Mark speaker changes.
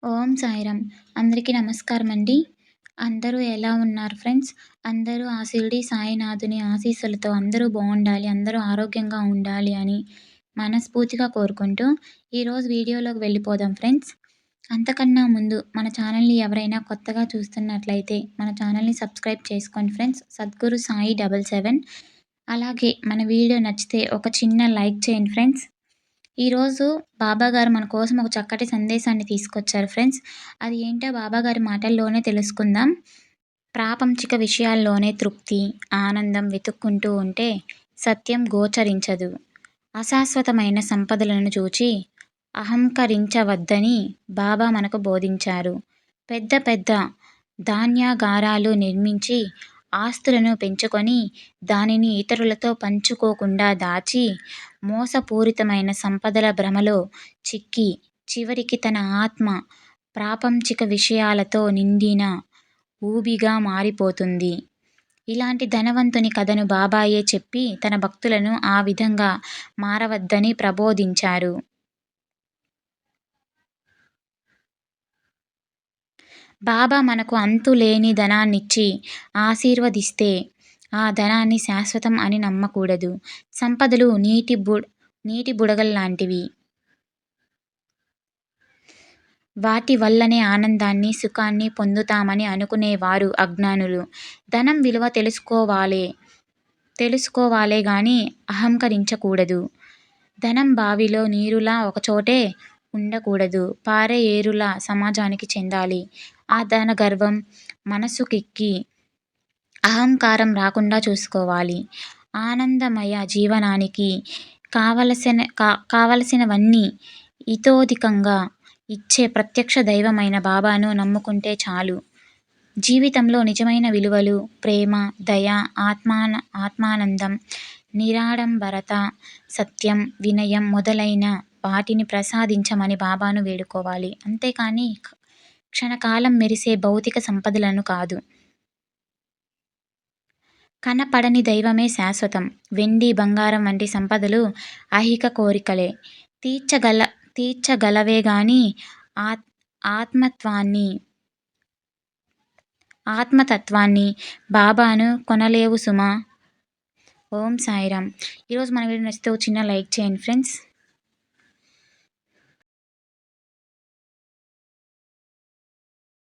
Speaker 1: ఓం సాయిరామ్. అందరికీ నమస్కారమండి. అందరూ ఎలా ఉన్నారు ఫ్రెండ్స్? అందరూ ఆ షిరిడి సాయినాథుని ఆశీస్సులతో అందరూ బావుండాలి, అందరూ ఆరోగ్యంగా ఉండాలి అని మనస్ఫూర్తిగా కోరుకుంటూ, ఈరోజు వీడియోలోకి వెళ్ళిపోదాం ఫ్రెండ్స్. అంతకన్నా ముందు మన ఛానల్‌ని ఎవరైనా కొత్తగా చూస్తున్నట్లయితే మన ఛానల్‌ని సబ్స్క్రైబ్ చేసుకోండి ఫ్రెండ్స్. సద్గురు సాయి 77. అలాగే మన వీడియో నచ్చితే ఒక చిన్న లైక్ చేయండి ఫ్రెండ్స్. ఈరోజు బాబాగారు మన కోసం ఒక చక్కటి సందేశాన్ని తీసుకొచ్చారు ఫ్రెండ్స్. అది ఏంటో బాబాగారి మాటల్లోనే తెలుసుకుందాం. ప్రాపంచిక విషయాల్లోనే తృప్తి, ఆనందం వెతుక్కుంటూ ఉంటే సత్యం గోచరించదు. అశాశ్వతమైన సంపదలను చూచి అహంకరించవద్దని బాబా మనకు బోధించారు. పెద్ద పెద్ద ధాన్యాగారాలు నిర్మించి ఆస్తులను పెంచుకొని దానిని ఇతరులతో పంచుకోకుండా దాచి మోసపూరితమైన సంపదల భ్రమలో చిక్కి చివరికి తన ఆత్మ ప్రాపంచిక విషయాలతో నిండిన ఊబిగా మారిపోతుంది. ఇలాంటి ధనవంతుని కథను బాబాయే చెప్పి తన భక్తులను ఆ విధంగా మారవద్దని ప్రబోధించారు. బాబా మనకు అంతులేని ధనాన్నిచ్చి ఆశీర్వదిస్తే ఆ ధనాన్ని శాశ్వతం అని నమ్మకూడదు. సంపదలు నీటి బుడగల్లాంటివి. వాటి వల్లనే ఆనందాన్ని, సుఖాన్ని పొందుతామని అనుకునేవారు అజ్ఞానులు. ధనం విలువ తెలుసుకోవాలే గాని అహంకరించకూడదు. ధనం బావిలో నీరులా ఒకచోటే ఉండకూడదు. పారే ఏరులా సమాజానికి చెందాలి. ఆ ధన గర్వం మనసుకెక్కి అహంకారం రాకుండా చూసుకోవాలి. ఆనందమయ జీవనానికి కావలసినవన్నీ ఇతోధికంగా ఇచ్చే ప్రత్యక్ష దైవమైన బాబాను నమ్ముకుంటే చాలు. జీవితంలో నిజమైన విలువలు ప్రేమ, దయ, ఆత్మానందం, నిరాడంబరత, సత్యం, వినయం మొదలైన వాటిని ప్రసాదించమని బాబాను వేడుకోవాలి. అంతేకాని క్షణకాలం మెరిసే భౌతిక సంపదలను కాదు. కనపడని దైవమే శాశ్వతం. వెండి, బంగారం వంటి సంపదలు ఐహిక కోరికలే తీర్చగలవేగాని ఆత్మతత్వాన్ని, బాబాను కొనలేవు సుమా. ఓం సాయిరామ్. ఈరోజు మన వీడియో నచ్చితే ఒక చిన్న లైక్ చేయండి ఫ్రెండ్స్.